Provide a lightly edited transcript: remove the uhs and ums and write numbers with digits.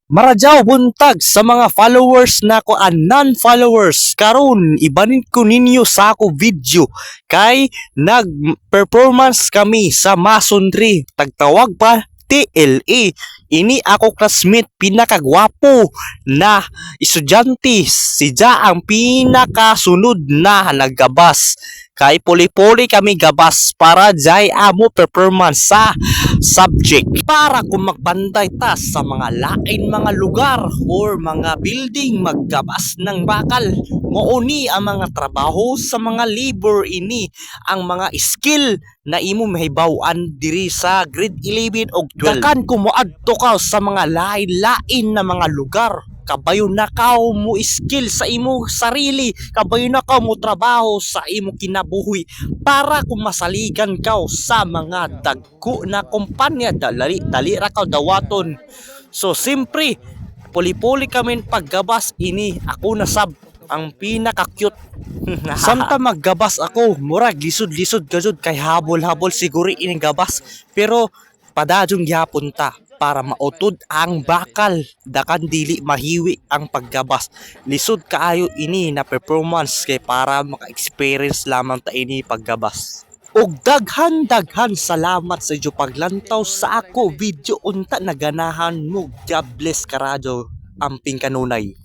Maradyaw buntag sa mga followers nako and non-followers. Karon ibanin ko ninyo sa ako video kay nag-performance kami sa Masonry. Tagtawag pa TLE. Ini ako classmate pinakagwapo na estudyante. Si Ja ang pinakasunod na naggabas. Kay puli-puli kami gabas para jay amo performance sa subject para kung magbantay ta sa mga lain mga lugar or mga building maggabas ng bakal mouni ang mga trabaho sa mga labor ini ang mga skill na imo mahibaw-an diri sa grade 11 o 12 dakan ko moadto ka sa mga lain-lain na mga lugar kabayo na ka mo skill sa imo sarili kabayo na ka mo trabaho sa imo kinabuhi para kung masaligan ka sa mga dagko na kumpanya dali ra ka dawaton. So simpre puli-puli kami paggabas ini ako na sab ang pinaka-cute. Samta maggabas ako, murag lisod-lisod gajud kay habol-habol siguro ining gabas pero padajong gyapon ta para mautod ang bakal dakan dili mahiwi ang paggabas lisod kaayo ini na performance kay para maka-experience lamang ta ini paggabas og daghan salamat sa inyo paglantaw sa ako video unta naganahan mo. God bless karadyo amping kanunay.